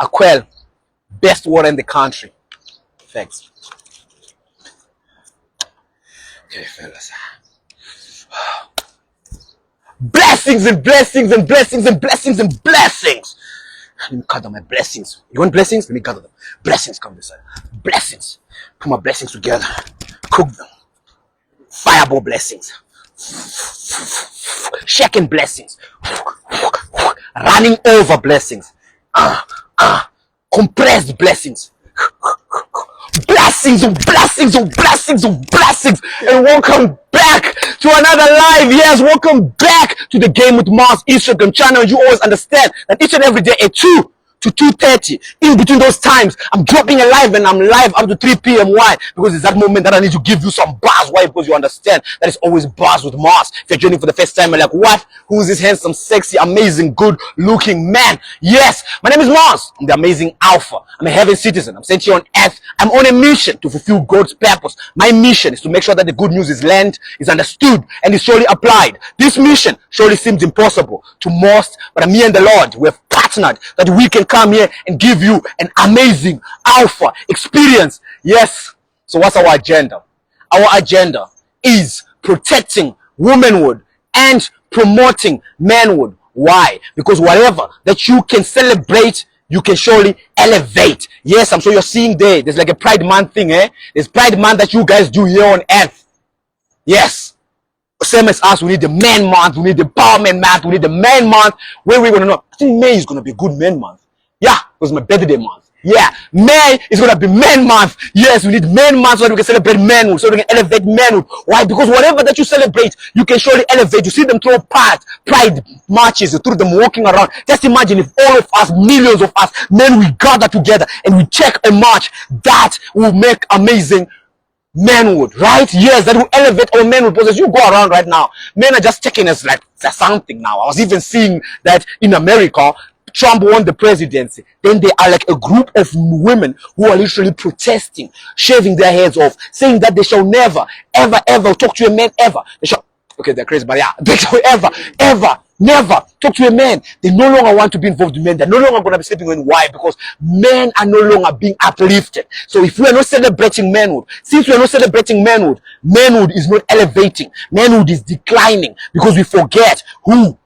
Aquel, best water in the country. Thanks. Okay, fellas. Blessings and blessings and blessings and blessings and blessings. Let me gather my blessings. You want blessings? Let me gather them. Blessings come this side. Blessings. Put my blessings together. Cook them. Fireball blessings. Shaking blessings. Running over blessings. Compressed blessings. Blessings and blessings and blessings and blessings. And welcome back to another live. Yes, welcome back to the Game with Mars Instagram channel. You always understand that each and every day at 2 to 2:30, in between those times, I'm dropping a live, and I'm live up to 3 p.m. Why? Because it's that moment that I need to give you some buzz. Why? Because you understand that it's always buzz with Mars. If you're joining for the first time, you're like, what? Who's this handsome, sexy, amazing, good-looking man? Yes, my name is Mars. I'm the amazing Alpha. I'm a heaven citizen. I'm sent here on earth. I'm on a mission to fulfill God's purpose. My mission is to make sure that the good news is learned, is understood, and is surely applied. This mission surely seems impossible to most, but me and the Lord, we have partnered that we can come here and give you an amazing Alpha experience. Yes. So what's our agenda? Our agenda is protecting womanhood and promoting manhood. Why? Because whatever that you can celebrate, you can surely elevate. Yes, I'm sure you're seeing there's like a Pride Month thing, eh? There's Pride Month that you guys do here on earth. Yes. Same as us, we need the man month, we need the empowerment month, we need the man month. Where we're gonna know? I think May is gonna be a good man month. Yeah, it was my birthday month. Yeah, May is gonna be man month. Yes, we need man month so that we can celebrate manhood, so we can elevate manhood. Why? Because whatever that you celebrate, you can surely elevate. You see them throw pride marches, you throw them walking around. Just imagine if all of us, millions of us, men, we gather together and we check a march, that will make amazing manhood, right? Yes, that will elevate our manhood. Because as you go around right now, men are just taking us like something now. I was even seeing that in America, Trump won the presidency. Then they are like a group of women who are literally protesting, shaving their heads off, saying that they shall never, ever, ever talk to a man ever. They shall, okay, they're crazy, but yeah, they shall ever, never talk to a man. They no longer want to be involved with men. They're no longer going to be sleeping with. Why? Because men are no longer being uplifted. So if we are not celebrating manhood, since we are not celebrating manhood, manhood is not elevating. Manhood is declining because we forget who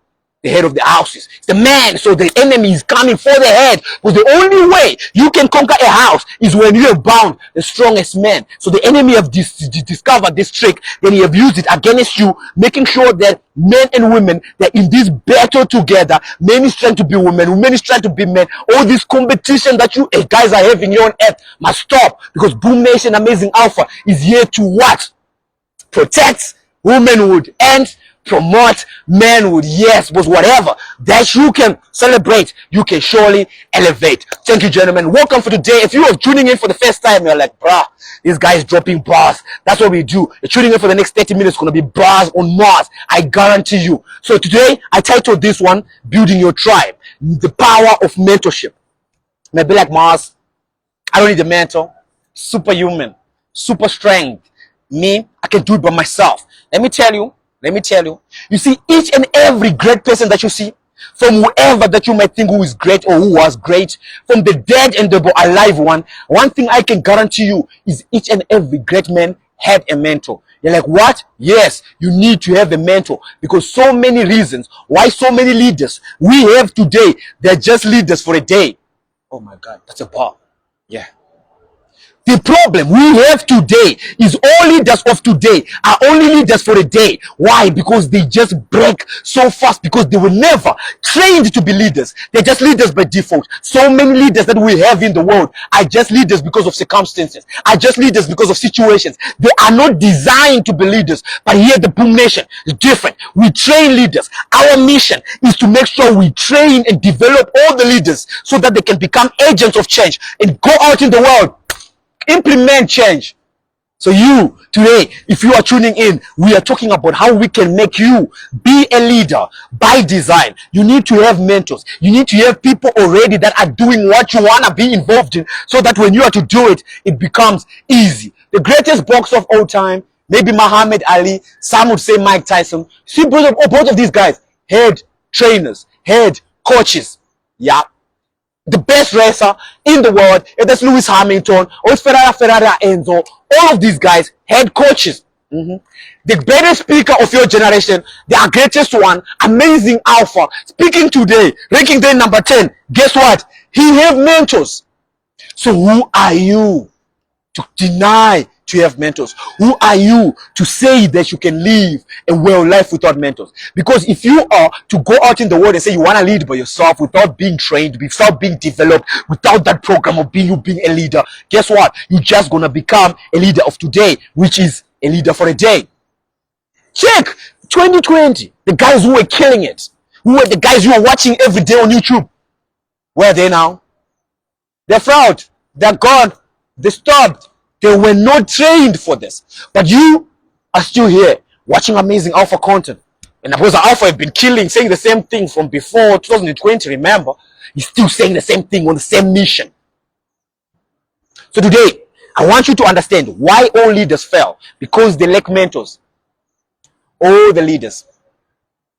the head of the house is. It's the man. So the enemy is coming for the head. Because the only way you can conquer a house is when you have bound the strongest man. So the enemy have discovered this trick, then he have used it against you, making sure that men and women, they're in this battle together. Men is trying to be women, women is trying to be men. All this competition that you guys are having here on earth must stop, because Boom Nation Amazing Alpha is here to what? Protect womanhood and promote manhood. Yes, but whatever that you can celebrate, you can surely elevate. Thank you, gentlemen. Welcome for today. If you are tuning in for the first time, you're like, bruh, this guy is dropping bars. That's what we do. You're tuning in for the next 30 minutes. It's going to be bars on Mars. I guarantee you. So today, I titled this one, Building Your Tribe. The Power of Mentorship. Maybe like Mars, I don't need a mentor. Superhuman. Super strength. Me, I can do it by myself. Let me tell you, you see, each and every great person that you see, from whoever that you might think who is great or who was great, from the dead and the alive one thing I can guarantee you is each and every great man had a mentor. You're like, what? Yes, you need to have a mentor, because so many reasons why so many leaders we have today, they're just leaders for a day. Oh my God, that's a bar. Yeah. The problem we have today is all leaders of today are only leaders for a day. Why? Because they just break so fast, because they were never trained to be leaders. They're just leaders by default. So many leaders that we have in the world are just leaders because of circumstances, are just leaders because of situations. They are not designed to be leaders. But here the Boom Nation is different. We train leaders. Our mission is to make sure we train and develop all the leaders so that they can become agents of change and go out in the world, implement change. So you, today, if you are tuning in, we are talking about how we can make you be a leader by design. You need to have mentors. You need to have people already that are doing what you want to be involved in, so that when you are to do it, it becomes easy. The greatest boxer of all time, maybe Muhammad Ali, some would say Mike Tyson. See, both of these guys, head trainers, head coaches. Yeah. the best racer in the world, if that's Lewis Hamilton or it's Ferrari Enzo, all of these guys, head coaches. The greatest speaker of your generation, the greatest one, Amazing Alpha, speaking today, ranking day number 10. Guess what? He have mentors. So who are you to deny to have mentors? Who are you to say that you can live a well life without mentors? Because if you are to go out in the world and say you want to lead by yourself without being trained, without being developed, without that program of being a leader, guess what? You're just gonna become a leader of today, which is a leader for a day. Check 2020, the guys who were killing it, who were the guys you are watching every day on YouTube. Where are they now? They're fraud, they're gone, they stopped. They were not trained for this. But you are still here watching Amazing Alpha content. And because Alpha have been killing, saying the same thing from before 2020, remember? He's still saying the same thing on the same mission. So today, I want you to understand why all leaders fail. Because they lack mentors. All the leaders,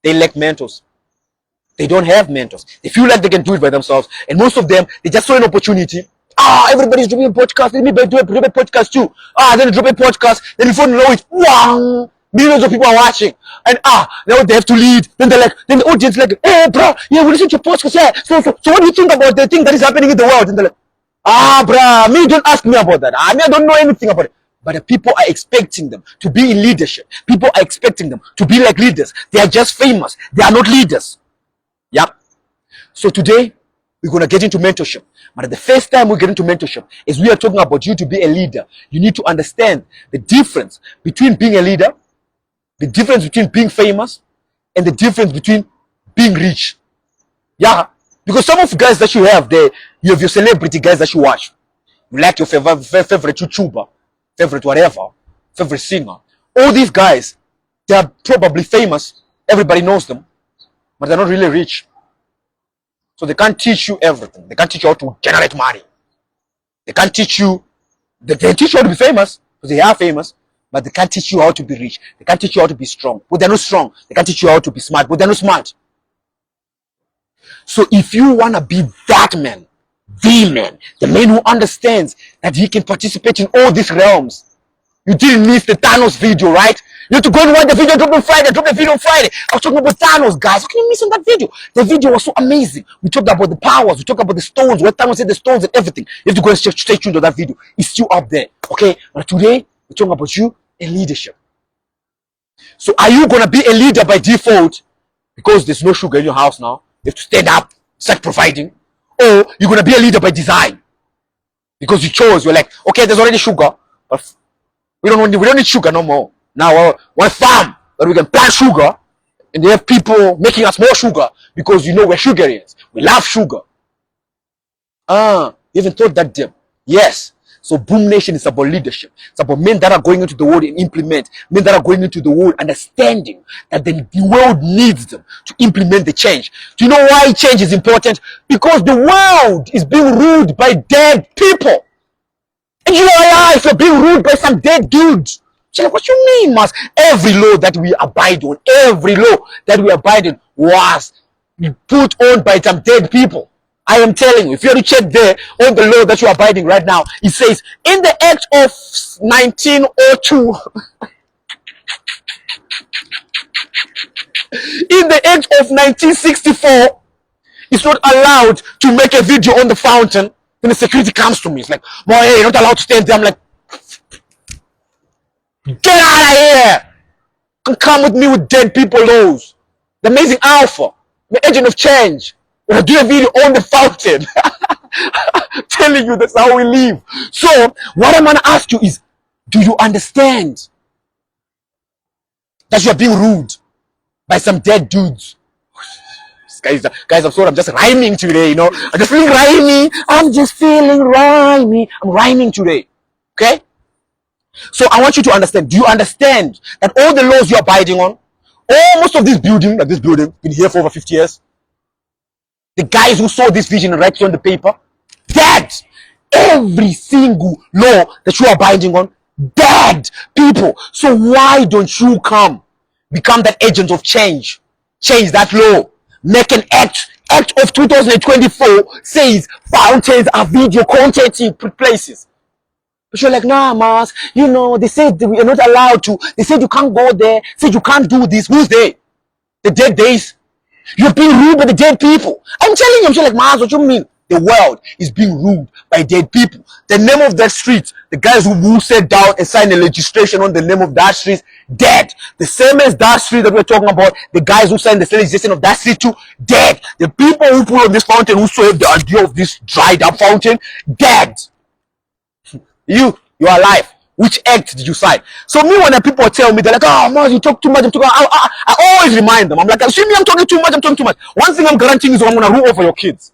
they lack mentors. They don't have mentors. They feel like they can do it by themselves. And most of them, they just saw an opportunity. Everybody's doing a podcast. Let me do a podcast too. Then drop a podcast. Then before you know it, wow, millions of people are watching. And now they have to lead. Then they're like, then the audience is like, hey, bro, yeah, we listen to your podcast. Yeah. So what do you think about the thing that is happening in the world? And they're like, bro, me don't ask me about that. I don't know anything about it. But the people are expecting them to be in leadership. People are expecting them to be like leaders. They are just famous. They are not leaders. Yep. So today, we're going to get into mentorship. But the first time we get into mentorship is we are talking about you to be a leader. You need to understand the difference between being a leader, the difference between being famous, and the difference between being rich. Yeah. Because some of the guys that you have there, you have your celebrity guys that you watch. You like your favorite YouTuber, favorite whatever, favorite singer. All these guys, they are probably famous. Everybody knows them. But they're not really rich. So they can't teach you everything. They can't teach you how to generate money. They can't teach you, they can teach you how to be famous, because they are famous, but they can't teach you how to be rich. They can't teach you how to be strong, but they're not strong. They can't teach you how to be smart, but they're not smart. So if you want to be that man, the man who understands that he can participate in all these realms, you didn't miss the Thanos video, right? You have to go and watch the video, drop the video on Friday. I was talking about Thanos, guys. How can you miss on that video? The video was so amazing. We talked about the powers. We talked about the stones, where Thanos said the stones and everything. You have to go and stay tuned to that video. It's still up there, okay? But today, we're talking about you and leadership. So are you going to be a leader by default because there's no sugar in your house now? You have to stand up, start providing. Or you're going to be a leader by design because you chose. You're like, okay, there's already sugar, but we don't need sugar no more. Now one farm that we can plant sugar, and they have people making us more sugar because you know where sugar is. We love sugar. You even thought that deep? Yes. So Boom Nation is about leadership. It's about men that are going into the world and implement. Men that are going into the world understanding that the world needs them to implement the change. Do you know why change is important? Because the world is being ruled by dead people. And you are alive, you're being ruled by some dead dudes. Like, what you mean, Mas? Every law that we abide on, was put on by some dead people. I am telling you, if you have to check there on the law that you're abiding right now, it says, in the Act of 1902, in the Act of 1964, it's not allowed to make a video on the fountain. Then the security comes to me. It's like, boy, hey, you're not allowed to stand there. I'm like, get out of here! And come with me with dead people laws. The Amazing Alpha, the agent of change. When I do a video on the fountain, telling you that's how we live. So, what I'm gonna ask you is, do you understand that you're being ruled by some dead dudes? Guys, I'm sorry, I'm just rhyming today, you know. I'm just feeling rhymey. I'm rhyming today. Okay? So I want you to understand. Do you understand that all the laws you're abiding on, most of this building, been here for over 50 years. The guys who saw this vision and write it on the paper, dead. Every single law that you are abiding on, dead people. So why don't you become that agent of change? Change that law. Make an act Act of 2024 says fountains are video content in places. But you're like, nah, Mars, you know, they said we are not allowed to. They said you can't go there. Said you can't do this. Who's there? The dead days. You're being ruled by the dead people. I'm telling you, I'm like, Mars, what you mean? The world is being ruled by dead people. The name of that street, the guys who sat down and signed a legislation on the name of that street, dead. The same as that street that we're talking about, the guys who signed the legislation of that street too, dead. The people who put on this fountain, who saw the idea of this dried up fountain, dead. You're alive. Which act did you sign? So me, when the people tell me, they're like, oh, Mars, you talk too much. I always remind them. I'm like, see me, I'm talking too much. One thing I'm guaranteeing is I'm going to rule over your kids.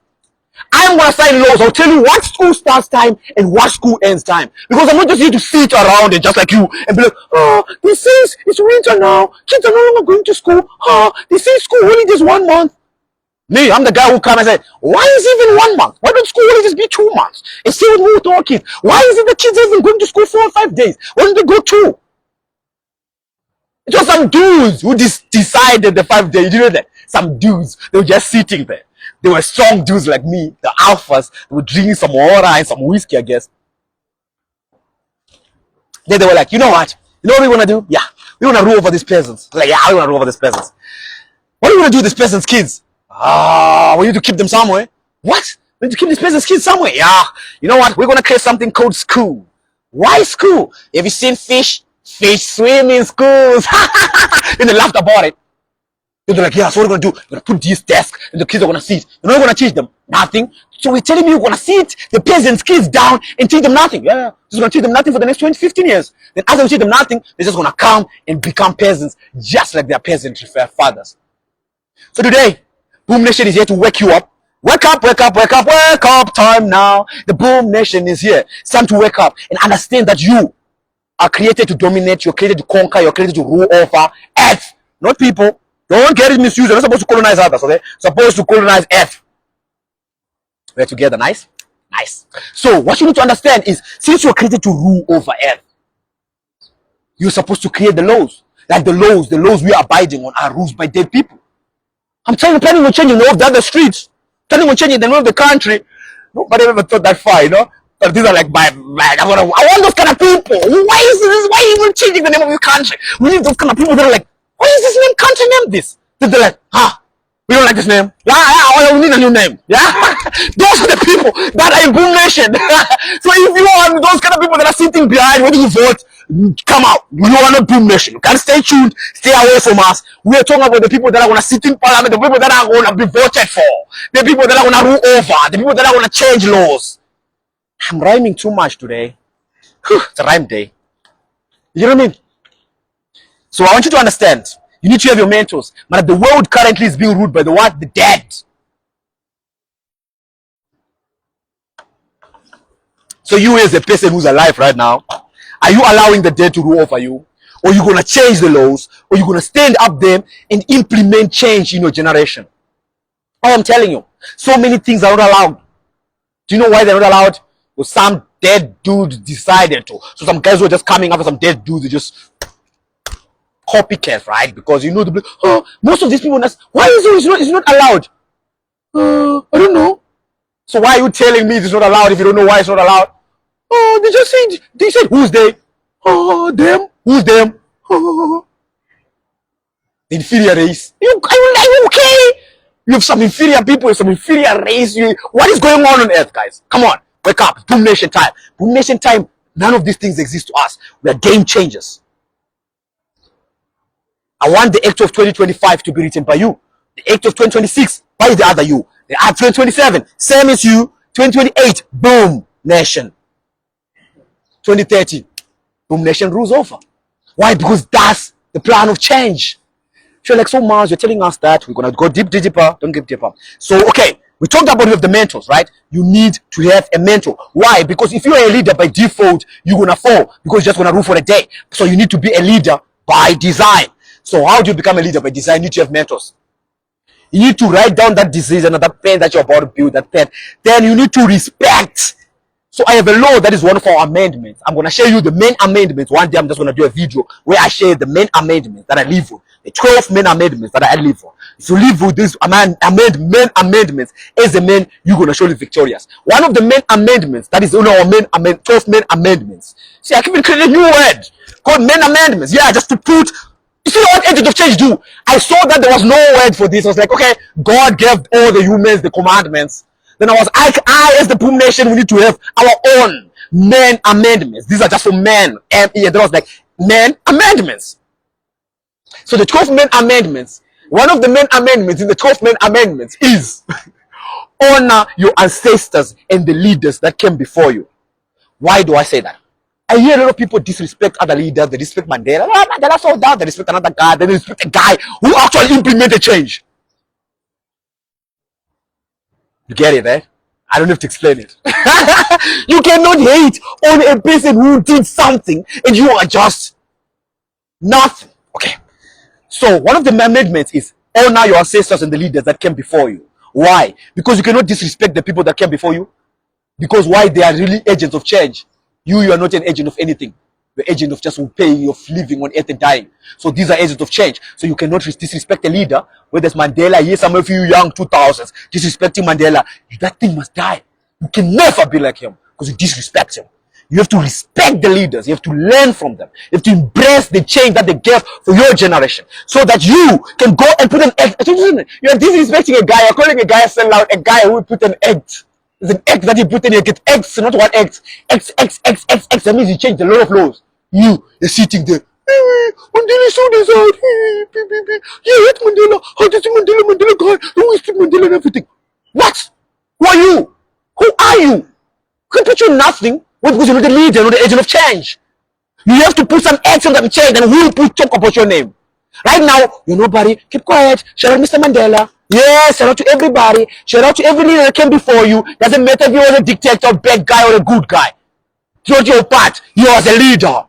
I'm going to sign laws. I'll tell you what school starts time and what school ends time. Because I'm not just here to sit around and just like you and be like, oh, they say it's winter now. Kids are no longer going to school. Oh, they say school holidays 1 month. Me, I'm the guy who come and say, why is it even 1 month? Why don't school holidays be 2 months? And see what we with our kids. Why is it the kids even going to school 4 or 5 days? Why don't they go 2? It was some dudes who decided the 5 days. You know that? Some dudes, they were just sitting there. They were strong dudes like me, the alphas. They were drinking some water and some whiskey, I guess. Then they were like, you know what? You know what we want to do? Yeah, we want to rule over these peasants. Like, yeah, we want to rule over these peasants. What do we want to do with these peasants' kids? We need to keep them somewhere. What? We need to keep these peasants' kids somewhere. Yeah. You know what? We're going to create something called school. Why school? Have you seen fish? Fish swim in schools. And they laughed about it. They're like, yeah, so what are we going to do? We're going to put this desk and the kids are going to sit. You're not going to teach them nothing. So we're telling you, we're going to sit the peasants' kids down and teach them nothing. Yeah. Just going to teach them nothing for the next 20, 15 years. Then after we teach them nothing, they're just going to come and become peasants just like their peasant fathers. So today, Boom Nation is here to wake you up. Wake up, wake up, wake up, wake up time now. The Boom Nation is here. It's time to wake up and understand that you are created to dominate, you're created to conquer, you're created to rule over earth, not people. Don't get it misused. You're not supposed to colonize others, okay? You're supposed to colonize earth. We're together, nice? Nice. So what you need to understand is, since you're created to rule over earth, you're supposed to create the laws. Like the laws we are abiding on are rules by dead people. I'm planning on changing the name of the other streets. Planning on changing the name of the country. Nobody ever thought that far, you know? But these are like I want those kind of people. Why are you even changing the name of your country? We need those kind of people that are like, why is this name country name this? They're like, we don't like this name. Yeah, we need a new name. Yeah, those are the people that are in Boom Nation. So if you are those kind of people that are sitting behind, whether you vote, come out. You are not Boom Nation. You can stay tuned, stay away from us. We are talking about the people that are going to sit in parliament, the people that are going to be voted for, the people that are going to rule over, the people that are going to change laws. I'm rhyming too much today. It's a rhyme day. You know what I mean? So I want you to understand. You need to have your mentors. But the world currently is being ruled by the what? The dead. So you as a person who's alive right now, are you allowing the dead to rule over you? Or are you going to change the laws? Or are you going to stand up them and implement change in your generation? I am telling you, so many things are not allowed. Do you know why they're not allowed? Because some dead dudes decided to. So some guys were just coming after some dead dudes. They just copycats, right? Because you know most of these people. Why is it's not allowed? I don't know. So why are you telling me it's not allowed if you don't know why it's not allowed? Oh, they said who's they? Oh, them. Who's them? Oh. The inferior race. Are you okay? You have some inferior people, some inferior race. What is going on earth, guys? Come on, wake up. Boom Nation time. Boom Nation time. None of these things exist to us. We are game changers. I want the Act of 2025 to be written by you. The Act of 2026 by the other you. The Act 2027, same as you. 2028, Boom Nation. 2030, Boom Nation rules over. Why? Because that's the plan of change. You're like, so Mars, you're telling us that we're going to go deeper. Don't get deeper. So, okay, we talked about you have the mentors, right? You need to have a mentor. Why? Because if you're a leader by default, you're going to fall because you're just going to rule for a day. So you need to be a leader by design. So how do you become a leader by design? You need to have mentors. You need to write down that decision or that plan that you're about to build, that plan. Then you need to respect So I have a law that is one of our amendments. I'm going to show you the main amendments. One day I'm just going to do a video where I share the main amendments that I live with. The 12 main amendments that I live with. If you live with these main amendments as a man, you're going to surely victorious. One of the main amendments, that is one of our 12 main amendments. See, I even created a new word called main amendments. Yeah, just to put, you see what agent of change do? I saw that there was no word for this. I was like, okay, God gave all the humans the commandments. Then I as the Boom Nation, we need to have our own men amendments. These are just for men. And there was like men amendments. So the 12 men amendments, one of the main amendments in the 12 men amendments is honor your ancestors and the leaders that came before you. Why do I say that? I hear a lot of people disrespect other leaders. They respect Mandela. Oh, Mandela so down. They respect another guy. They respect a guy who actually implemented change. You get it, eh? I don't have to explain it. You cannot hate on a person who did something and you are just nothing. Okay. So one of the amendments is honor your ancestors and the leaders that came before you. Why? Because you cannot disrespect the people that came before you. Because why? They are really agents of change. You are not an agent of anything. The agent of just paying of living on earth and dying. So these are agents of change. So you cannot disrespect a leader. Whether it's Mandela, yes, some of you young 2000s disrespecting Mandela, that thing must die. You can never be like him because you disrespect him. You have to respect the leaders. You have to learn from them. You have to embrace the change that they gave for your generation, so that you can go and put an act. You're disrespecting a guy. You're calling a guy a sellout. A guy who put an act. It's an act that you put in. You get X, not one X. X. That means you changed a lot of laws. You're sitting there. Mandela saw this out. You hate Mandela. How does Mandela guy? Who is Mandela and everything? What? Who are you? Who are you? Can put you nothing because you're not the leader, you're not the agent of change. You have to put some action on change, and who will talk about your name? Right now, you're nobody. Keep quiet. Shout out Mr. Mandela. Yes, shout out to everybody. Shout out to every leader that came before you. Doesn't matter if you were a dictator, bad guy, or a good guy. Do your part. You are the leader.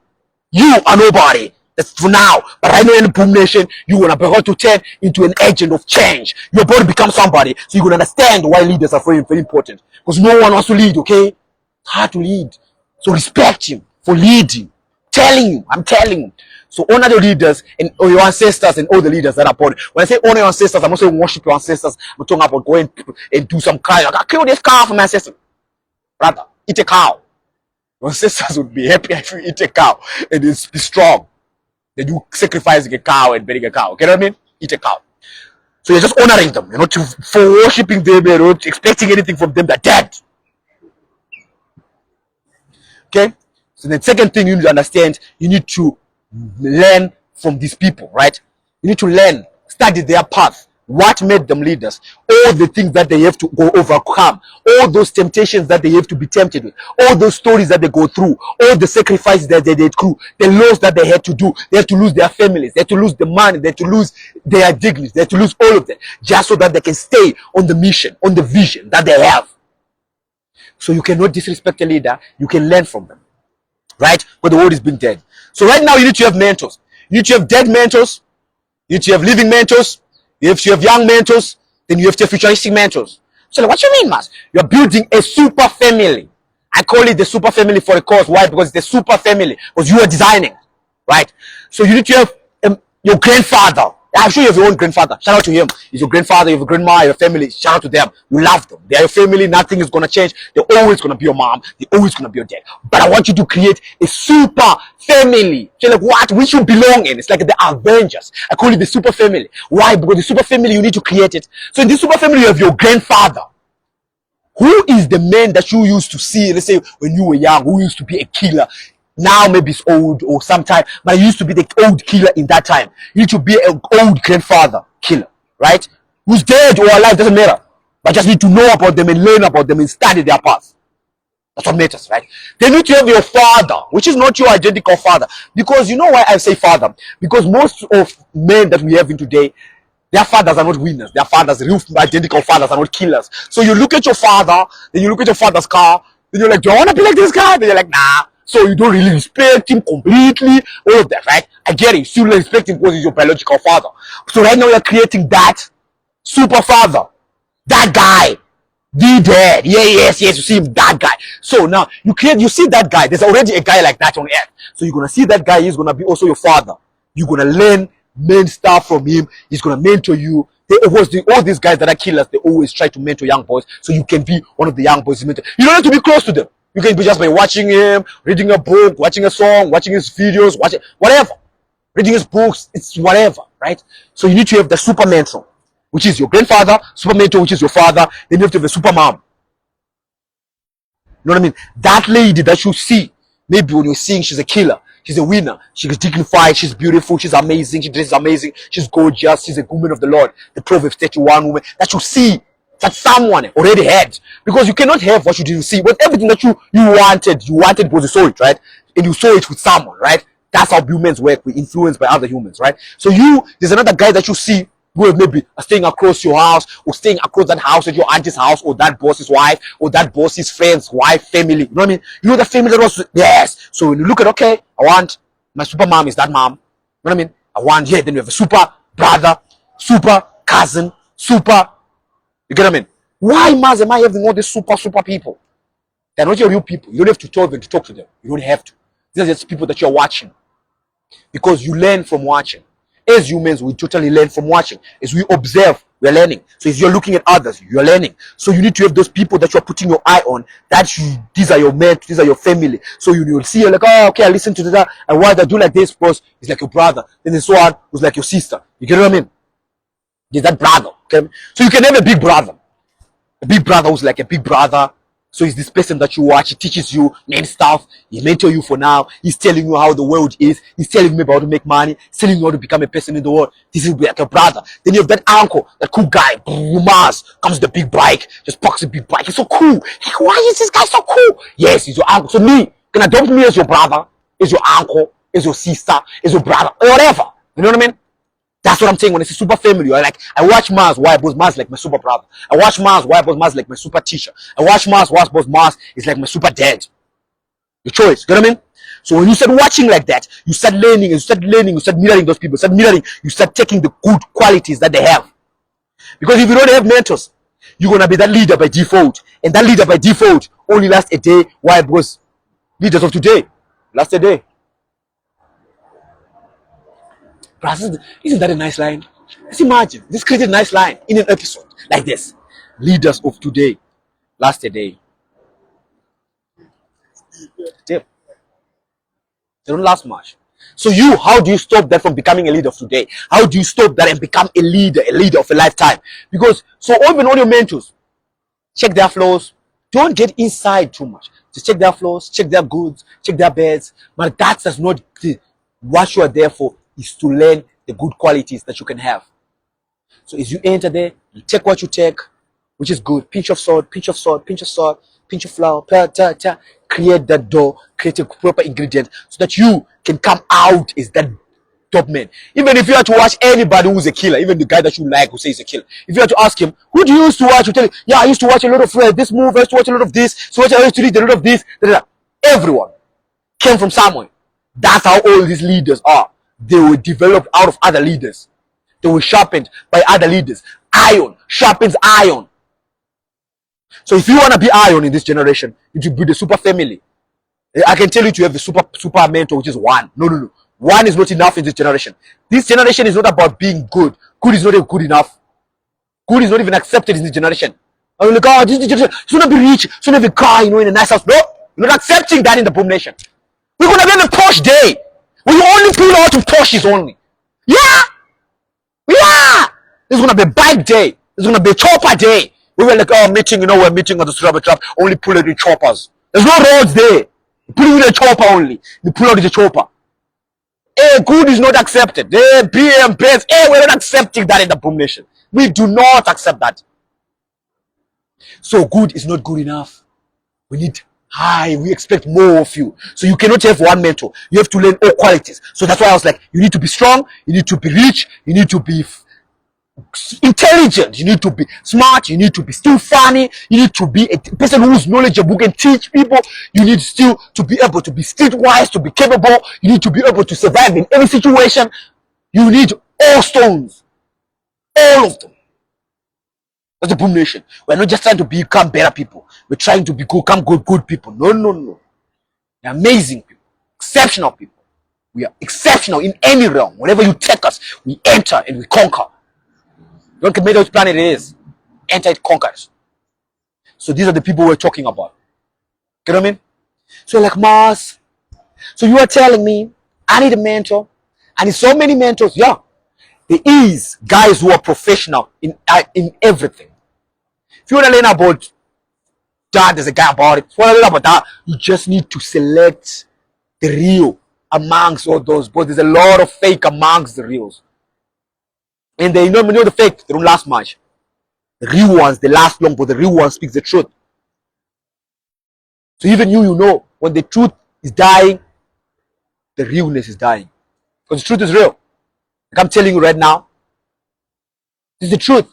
You are nobody. That's for now. But right now in the Boom Nation, you want to be able to turn into an agent of change. You're about to become somebody. So you can understand why leaders are very, very important. Because no one wants to lead, okay? It's hard to lead. So respect him for leading. I'm telling you. So honor the leaders and your ancestors and all the leaders that are born. When I say honor your ancestors, I'm not saying worship your ancestors. I'm talking about going and do some kind. I kill this cow for my ancestor. Brother, eat a cow. Your ancestors would be happy if you eat a cow and it's be strong. Then you sacrificing a cow and burying a cow. Okay, what I mean? Eat a cow. So you're just honoring them. You're not for worshiping them. You're not expecting anything from them. They're dead. Okay? So the second thing you need to understand, you need to learn from these people, right? You need to learn, study their path. What made them leaders? All the things that they have to go overcome, all those temptations that they have to be tempted with, all those stories that they go through, all the sacrifices that they did through, the loss that they had to do. They had to lose their families, they had to lose the money, they had to lose their dignity, they had to lose all of that, just so that they can stay on the mission, on the vision that they have. So you cannot disrespect a leader, you can learn from them, right? But the world is being dead. So right now you need to have mentors. You need to have dead mentors, you need to have living mentors. If you have young mentors, then you have to have futuristic mentors. So like, what you mean, Mas? You're building a super family. I call it the super family for a cause. Why? Because it's the super family. Because you are designing, right? So you need to have your grandfather. I'm sure you have your own grandfather. Shout out to him. He's your grandfather, you have a grandma, your family. Shout out to them. You love them. They are your family. Nothing is going to change. They're always going to be your mom. They're always going to be your dad. But I want you to create a super family. So like what? We should belong in. It's like the Avengers. I call it the super family. Why? Because the super family, you need to create it. So in this super family, you have your grandfather. Who is the man that you used to see, let's say when you were young, who used to be a killer? Now maybe it's old or sometime, but he used to be the old killer in that time. You need to be an old grandfather killer, right? Who's dead or alive, doesn't matter. But just need to know about them and learn about them and study their path. That's what matters, right? Then you need to have your father, which is not your identical father. Because you know why I say father? Because most of men that we have in today, their fathers are not winners. Their fathers, real identical fathers, are not killers. So you look at your father, then you look at your father's car, then you're like, do I want to be like this guy? Then you're like, nah. So you don't really respect him completely, all of that, right? I get it. You still respect him because he's your biological father. So right now you're creating that super father, that guy The dad. Yeah, yes. You see him, that guy. So now you see that guy. There's already a guy like that on earth. So you're gonna see that guy. He's gonna be also your father. You're gonna learn main stuff from him. He's gonna mentor you. All these guys that are killers, they always try to mentor young boys, so you can be one of the young boys. You don't have to be close to them. You can be just by watching him, reading a book, watching a song, watching his videos, watching whatever, reading his books. It's whatever, right? So you need to have the super mentor, which is your grandfather, super mentor, which is your father. Then you have to have a super mom. You know what I mean? That lady that you see, maybe when you're seeing she's a killer, she's a winner, she's dignified, she's beautiful, she's amazing, she dresses amazing, she's gorgeous, she's a woman of the Lord, the Proverbs 31 woman that you see that someone already had. Because you cannot have what you didn't see. But everything that you wanted because you saw it, right? And you saw it with someone, right? That's how humans work. We're influenced by other humans, right? So there's another guy that you see who maybe are staying across your house, or staying across that house at your auntie's house, or that boss's wife, or that boss's friend's wife, family. You know what I mean? You know the family that was, yes. So when you look at, okay, I want my super mom is that mom. You know what I mean? I want, yeah, then you have a super brother, super cousin, super, you get what I mean? Why am I having all these super people? They're not your real people. You don't have to tell them to talk to them. You don't have to. These are just people that you're watching. Because you learn from watching. As humans, we totally learn from watching. As we observe, we're learning. So if you're looking at others, you're learning. So you need to have those people that you're putting your eye on. These are your men, these are your family. So you'll see, you're like, oh, okay, I listen to that. And why they do like this? Because it's like your brother. Then this one who's like your sister. You get what I mean? There's that brother. Okay? So you can have a big brother. A big brother who's like a big brother. So he's this person that you watch. He teaches you main stuff. He mentor you for now. He's telling you how the world is. He's telling you about how to make money. He's telling you how to become a person in the world. This is like a brother. Then you have that uncle, that cool guy, Mars, comes with a big bike, just parks a big bike. He's so cool. Like, why is this guy so cool? Yes, he's your uncle. So can adopt me as your brother, as your uncle, as your sister, as your brother, or whatever. You know what I mean? That's what I'm saying when it's a super family. I watch Mars, why? Because Mars like my super brother. I watch Mars, why? Because Mars like my super teacher. I watch Mars, why? Because Mars is like my super dad. Your choice. You know what I mean? So when you start watching like that, you start learning, you start mirroring those people, you start taking the good qualities that they have. Because if you don't have mentors, you're gonna be that leader by default. And that leader by default only lasts a day. Why? Because leaders of today last a day. Isn't that a nice line? Let's imagine this created a nice line in an episode like this. Leaders of today last a day. They don't last much. So how do you stop that from becoming a leader of today? How do you stop that and become a leader of a lifetime? Because even all your mentors, check their flaws. Don't get inside too much. Just check their flaws, check their goods, check their bads. But that does not what you are there for is to learn the good qualities that you can have. So as you enter there, you take what you take, which is good. Pinch of salt, pinch of salt, pinch of salt, pinch of flour, create that dough, create a proper ingredient so that you can come out as that top man. Even if you have to watch anybody who's a killer, even the guy that you like who says he's a killer, if you have to ask him, who do you used to watch? You tell him, yeah, I used to watch a lot of this movie, I used to watch a lot of this, so I used to read a lot of this. Everyone came from somewhere. That's how all these leaders are. They were developed out of other leaders. They were sharpened by other leaders. Iron sharpens iron. So if you want to be iron in this generation, you should build a super family. I can tell you to have a super mentor, which is one. No. One is not enough in this generation. This generation is not about being good. Good is not even good enough. Good is not even accepted in this generation. I'm like, oh, this generation, you want to be rich, you want to have a car, in a nice house. No, you're not accepting that in the boom nation. We're going to have a posh day. We only pull out of poshes only. Yeah! This is going to be a bike day. This is going to be a chopper day. We were like, we're meeting at the rubber trap. Only pull out the choppers. There's no roads there. You pull with a chopper only. You pull out with a chopper. Good is not accepted. PM, best. We're not accepting that in the boom nation. We do not accept that. So good is not good enough. We need high. We expect more of you. So you cannot have one mentor. You have to learn all qualities. So that's why I was like, you need to be strong. You need to be rich. You need to be intelligent. You need to be smart. You need to be still funny. You need to be a person who's knowledgeable, who can teach people. You need still to be able to be streetwise, to be capable. You need to be able to survive in any situation. You need all stones. All of them. That's the Boom Nation. We're not just trying to become better people. We're trying to become good people. No, no, no. We're amazing people. Exceptional people. We are exceptional in any realm. Whenever you take us, we enter and we conquer. Don't care which planet it is. Enter, it conquers. So these are the people we're talking about. Get what I mean? So like Mars. So you are telling me I need a mentor. I need so many mentors. Yeah. There is guys who are professional in everything. If you want to learn about that, there's a guy about it. If you want to learn about that, you just need to select the real amongst all those. But there's a lot of fake amongst the reals. And they know the fake, they don't last much. The real ones, they last long, but the real ones speak the truth. So even you know, when the truth is dying, the realness is dying. Because the truth is real. Like I'm telling you right now, this is the truth.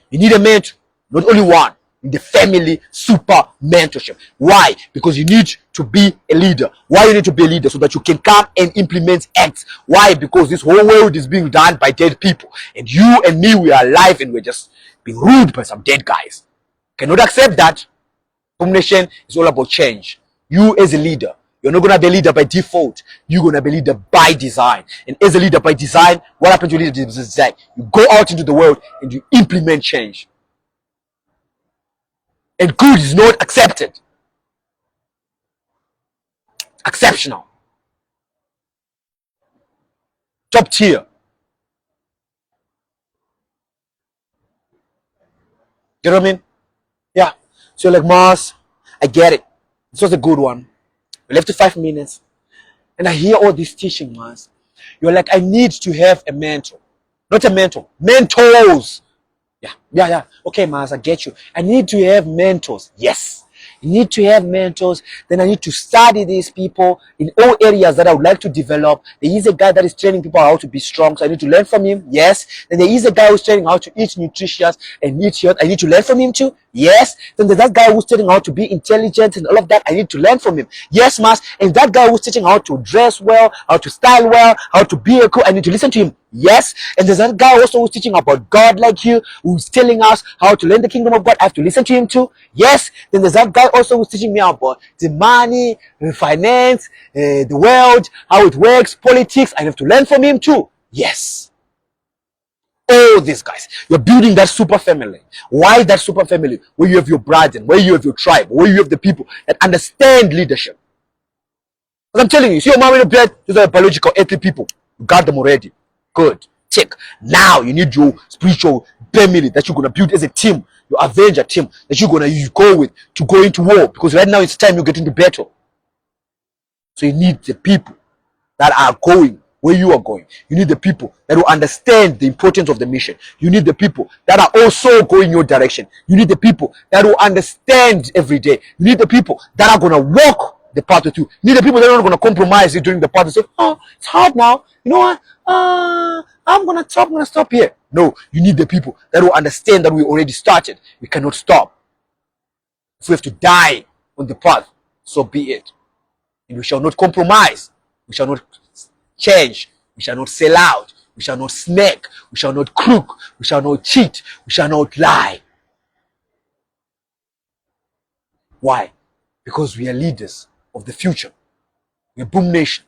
You need a mentor, not only one. In the family super mentorship. Why? Because you need to be a leader. Why you need to be a leader? So that you can come and implement acts. Why? Because this whole world is being done by dead people. And you and me, we are alive and we're just being ruled by some dead guys. Cannot accept that. Boom Nation is all about change. You as a leader, you're not going to be a leader by default. You're going to be a leader by design. And as a leader by design, what happens to leader by design? You go out into the world and you implement change. And good is not accepted. Exceptional. Top tier. You know what I mean? Yeah. So like Mars, I get it. This was a good one. We left to 5 minutes. And I hear all this teaching, Mars. You're like, I need to have a mentor. Not a mentor. Mentors. Yeah. Okay, Mars, I get you. I need to have mentors. Yes. You need to have mentors. Then I need to study these people in all areas that I would like to develop. There is a guy that is training people how to be strong, so I need to learn from him. Yes. Then there is a guy who's training how to eat nutritious and eat health. I need to learn from him too. Yes. Then there's that guy who's teaching how to be intelligent and all of that. I need to learn from him. Yes, Mas. And that guy who's teaching how to dress well, how to style well, how to be a cool. I need to listen to him. Yes. And there's that guy also who's teaching about God like you, who's telling us how to learn the kingdom of God. I have to listen to him too. Yes. Then there's that guy also who's teaching me about the money, the finance, the world, how it works, politics. I have to learn from him too. Yes. All these guys, you're building that super family. Why that super family? Where you have your brethren, where you have your tribe, where you have the people that understand leadership. Because I'm telling you, see your mom in the bed, these are biological, earthly people. You got them already. Good. Check. Now you need your spiritual family that you're going to build as a team, your Avenger team that you're going to go with to go into war. Because right now it's time you get into battle. So you need the people that are going where you are going. You need the people that will understand the importance of the mission. You need the people that are also going your direction. You need the people that will understand every day. You need the people that are going to walk the path with you. You need the people that are not going to compromise you during the path and say, oh, it's hard now. You know what? I'm going to stop here. No, you need the people that will understand that we already started. We cannot stop. If we have to die on the path, so be it. And we shall not compromise. We shall not change. We shall not sell out. We shall not snake. We shall not crook. We shall not cheat. We shall not lie. Why? Because we are leaders of the future. We are Boom Nation.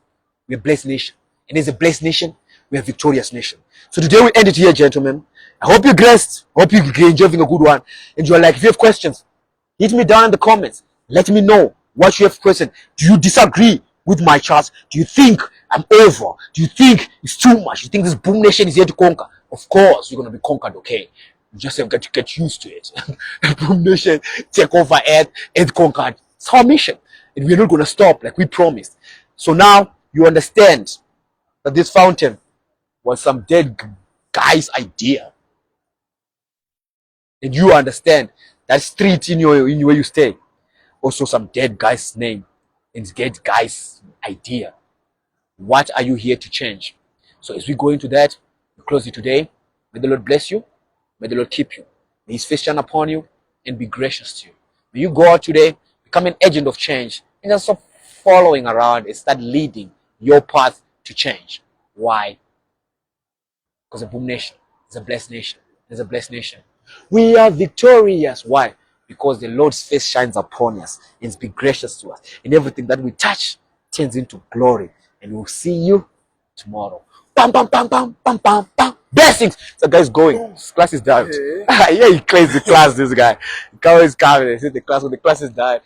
We are Blessed Nation. And as a Blessed Nation, we are Victorious Nation. So today we end it here, gentlemen. I hope you're blessed. I hope you're enjoying a good one. And you're like, if you have questions, hit me down in the comments. Let me know what you have questions. Do you disagree with my charts? Do you think I'm over? Do you think it's too much? Do you think this Boom Nation is here to conquer? Of course, you're going to be conquered, okay? You just have got to get used to it. Boom Nation, take over Earth conquered. It's our mission. And we're not going to stop like we promised. So now you understand that this fountain was some dead guy's idea. And you understand that street in where you stay, also some dead guy's name and dead guy's idea. What are you here to change? So as we go into that, we close it today. May the Lord bless you. May the Lord keep you. May his face shine upon you and be gracious to you. May you go out today, become an agent of change, and just stop following around and start leading your path to change. Why? Because a Boom Nation is a Blessed Nation. It's a Blessed Nation. We are victorious. Why? Because the Lord's face shines upon us and is be gracious to us. And everything that we touch turns into glory. And we'll see you tomorrow. Pam, pam, pam, pam, pam, pam, pam. Blessings. So guy's going. His class is done. Yeah, he claims the class, this guy. The guy is coming. He said the class, when the class is done.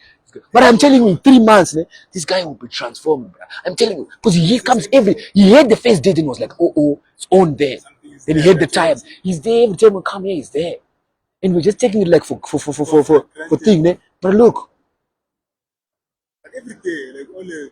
But I'm telling you, in 3 months, this guy will be transformed. Bro. I'm telling you, because he comes he heard the first date and was like, oh, it's on there. Then he heard the time. He's there every time we come here. He's there, and we're just taking it like for thing, But look, every day, like only